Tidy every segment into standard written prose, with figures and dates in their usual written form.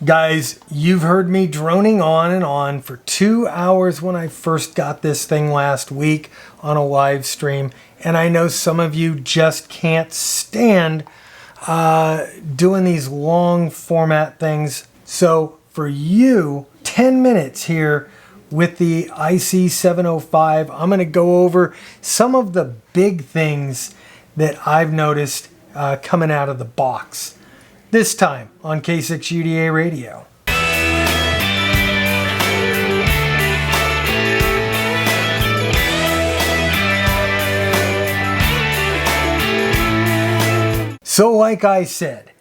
Guys, you've heard me droning on and on for 2 hours when I first got this thing last week on a live stream, and I know some of you just can't stand doing these long format things. So for you, 10 minutes here with the IC705, I'm going to go over some of the big things that I've noticed coming out of the box. This time on K6UDA Radio. So like I said,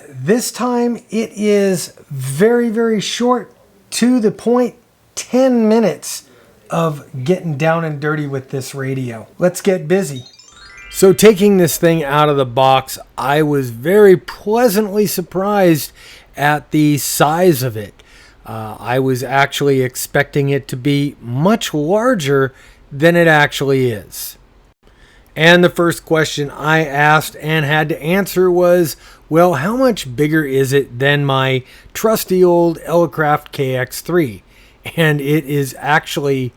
this time it is very, very short, to the point, 10 minutes of getting down and dirty with this radio. Let's get busy. So taking this thing out of the box, I was very pleasantly surprised at the size of it. I was actually expecting it to be much larger than it actually is. And the first question I asked and had to answer was, well, how much bigger is it than my trusty old Elecraft KX3? And it is actually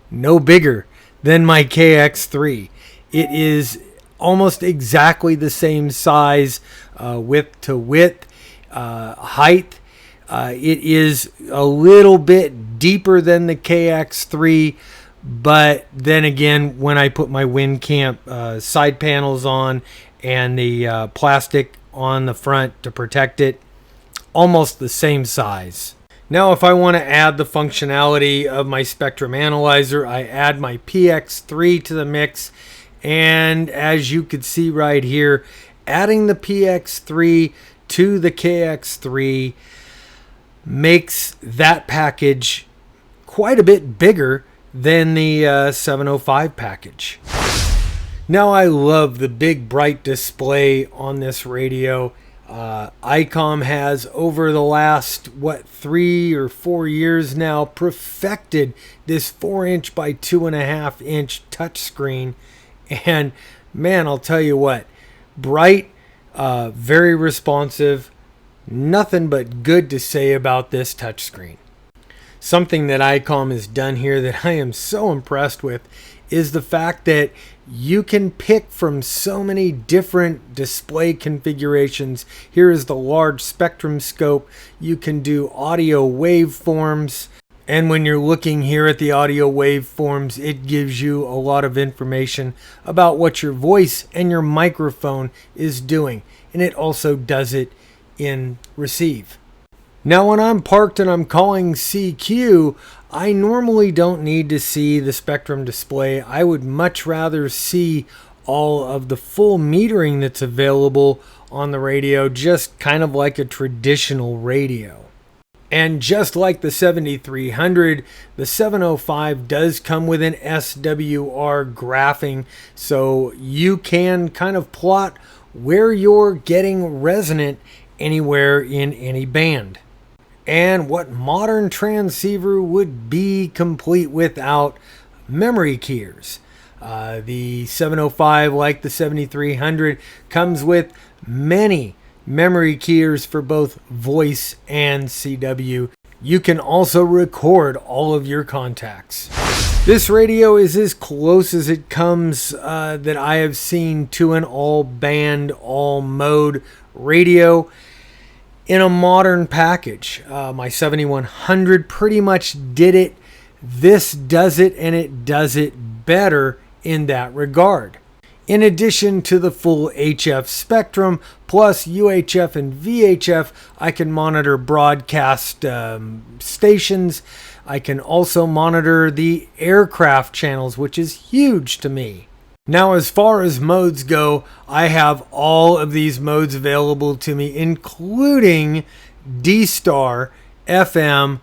no bigger than my KX3. It is almost exactly the same size, width to width, height. It is a little bit deeper than the KX3, but then again, when I put my WinCamp side panels on and the plastic on the front to protect it, almost the same size. Now, if I want to add the functionality of my spectrum analyzer, I add my PX3 to the mix. And as you can see right here, adding the PX3 to the KX3 makes that package quite a bit bigger than the 705 package. Now, I love the big bright display on this radio. Icom has, over the last 3 or 4 years now, perfected this 4-inch by 2.5-inch touchscreen. And man, I'll tell you what, bright, very responsive, nothing but good to say about this touchscreen. Something that Icom has done here that I am so impressed with is the fact that you can pick from so many different display configurations. Here is the large spectrum scope. You can do audio waveforms. And when you're looking here at the audio waveforms, it gives you a lot of information about what your voice and your microphone is doing. And it also does it in receive. Now, when I'm parked and I'm calling CQ, I normally don't need to see the spectrum display. I would much rather see all of the full metering that's available on the radio, just kind of like a traditional radio. And just like the 7300, the 705 does come with an SWR graphing, so you can kind of plot where you're getting resonant anywhere in any band. And what modern transceiver would be complete without memory keyers? The 705, like the 7300, comes with many memory keyers for both voice and CW. You can also record all of your contacts. This radio is as close as it comes that I have seen to an all band, all mode radio in a modern package. My 7100 pretty much did it. This does it, and it does it better in that regard. In addition to the full HF spectrum, plus UHF and VHF, I can monitor broadcast stations. I can also monitor the aircraft channels, which is huge to me. Now, as far as modes go, I have all of these modes available to me, including D-Star, FM,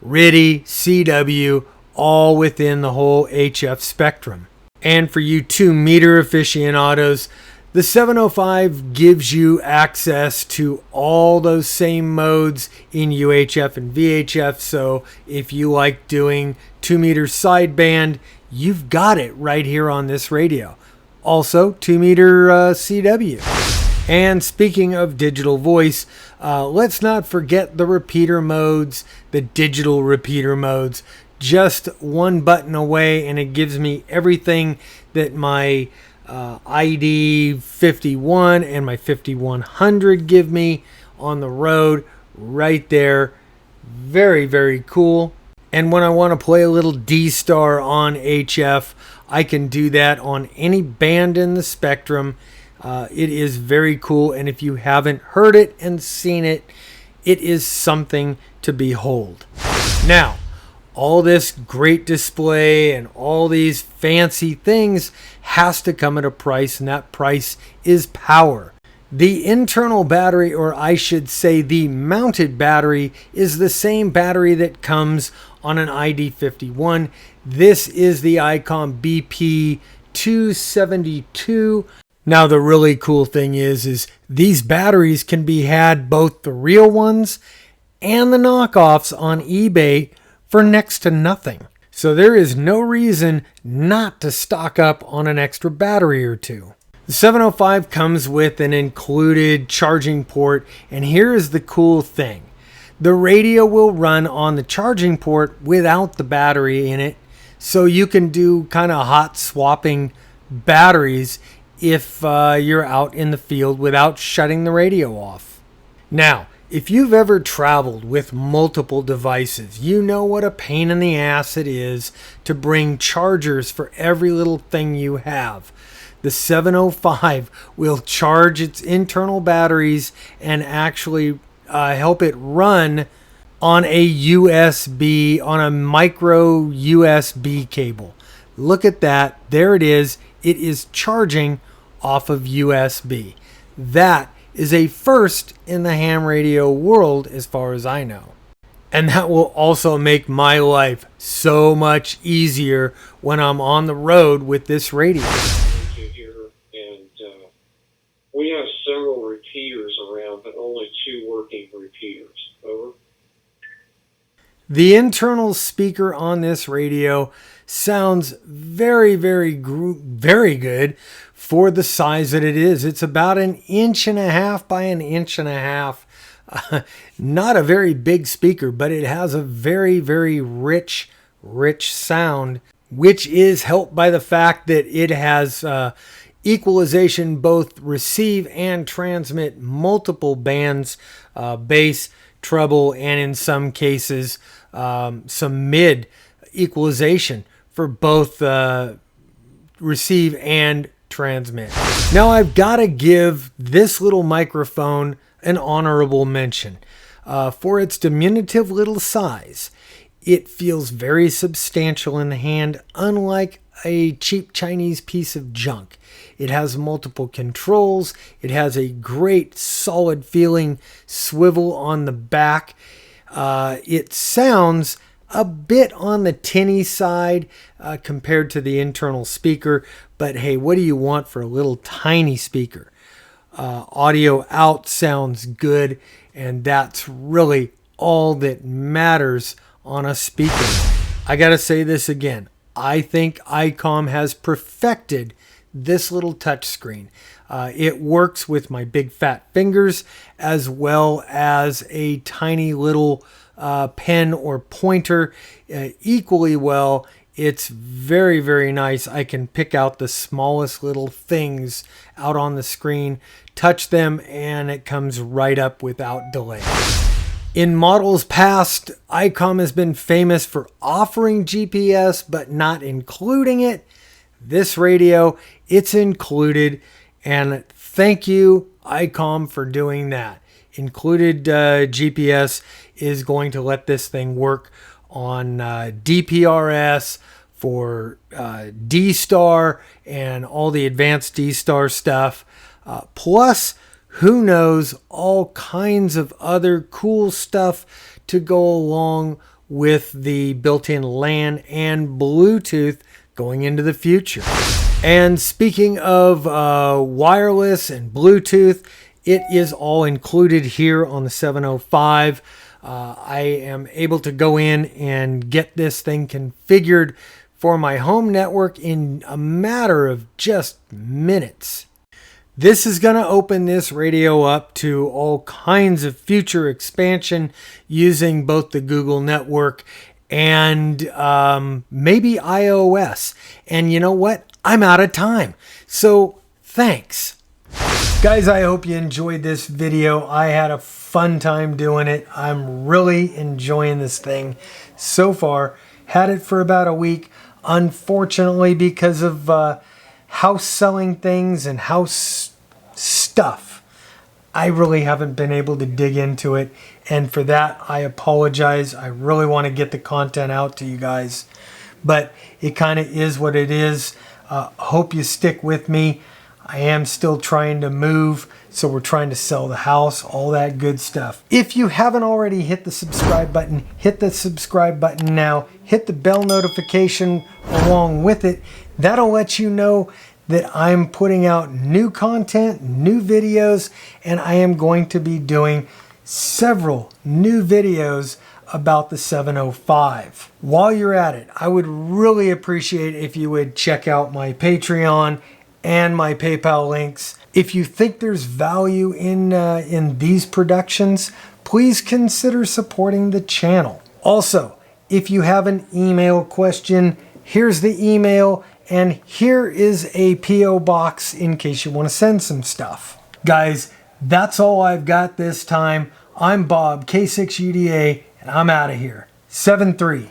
RTTY, CW, all within the whole HF spectrum. And for you 2-meter aficionados, the 705 gives you access to all those same modes in UHF and VHF. So if you like doing 2-meter sideband, you've got it right here on this radio. Also, 2-meter CW. And speaking of digital voice, let's not forget the repeater modes, the digital repeater modes. Just one button away and it gives me everything that my ID 51 and my 5100 give me on the road right there. Very, very cool. And when I want to play a little D-Star on HF, I can do that on any band in the spectrum. It is very cool, and if you haven't heard it and seen it, it is something to behold. Now, all this great display and all these fancy things has to come at a price, and that price is power. The internal battery, or I should say the mounted battery, is the same battery that comes on an ID51. This is the Icom BP272. Now the really cool thing is these batteries can be had, both the real ones and the knockoffs, on eBay for next to nothing. So there is no reason not to stock up on an extra battery or two. The 705 comes with an included charging port, and here is the cool thing. The radio will run on the charging port without the battery in it, so you can do kind of hot swapping batteries if you're out in the field without shutting the radio off. Now, if you've ever traveled with multiple devices, you know what a pain in the ass it is to bring chargers for every little thing you have. The 705 will charge its internal batteries and actually help it run on a USB, on a micro USB cable. Look at that. There it is. It is charging off of USB. That is a first in the ham radio world as far as I know. And that will also make my life so much easier when I'm on the road with this radio. And we have several repeaters around, but only 2 working repeaters. Over. The internal speaker on this radio sounds very, very good for the size that it is. It's about 1.5 inches by 1.5 inches. Not a very big speaker, but it has a very, very rich sound, which is helped by the fact that it has equalization, both receive and transmit multiple bands, bass, treble, and in some cases some mid equalization for both receive and transmit. Now I've got to give this little microphone an honorable mention for its diminutive little size. It feels very substantial in the hand, unlike a cheap Chinese piece of junk. It has multiple controls. It has a great solid feeling swivel on the back. It sounds a bit on the tinny side compared to the internal speaker, but hey, what do you want for a little tiny speaker? Audio out sounds good, and that's really all that matters on a speaker. I gotta say this again. I think Icom has perfected this little touchscreen. It works with my big fat fingers as well as a tiny little pen or pointer equally well. It's very, very nice. I can pick out the smallest little things out on the screen, touch them, and it comes right up without delay. In models past, Icom has been famous for offering GPS but not including it. This radio, it's included, and thank you, Icom, for doing that. Included GPS is going to let this thing work on DPRS, for D-Star, and all the advanced D-Star stuff. Plus, who knows, all kinds of other cool stuff to go along with the built-in LAN and Bluetooth going into the future. And speaking of wireless and Bluetooth, it is all included here on the 705. I am able to go in and get this thing configured for my home network in a matter of just minutes. This is going to open this radio up to all kinds of future expansion using both the Google network and maybe iOS. And you know what? I'm out of time. So thanks. Guys, I hope you enjoyed this video. I had a fun time doing it. I'm really enjoying this thing so far. Had it for about a week. Unfortunately, because of house selling things and house stuff, I really haven't been able to dig into it. And for that, I apologize. I really want to get the content out to you guys. But it kind of is what it is. Hope you stick with me. I am still trying to move, so we're trying to sell the house, all that good stuff. If you haven't already hit the subscribe button, hit the subscribe button now. Hit the bell notification along with it. That'll let you know that I'm putting out new content, new videos, and I am going to be doing several new videos about the 705. While you're at it, I would really appreciate if you would check out my Patreon and my PayPal links. If you think there's value in these productions, please consider supporting the channel. Also, if you have an email question, here's the email, and here is a P.O. box in case you want to send some stuff. Guys, that's all I've got this time. I'm Bob, K6UDA, and I'm out of here. 7-3.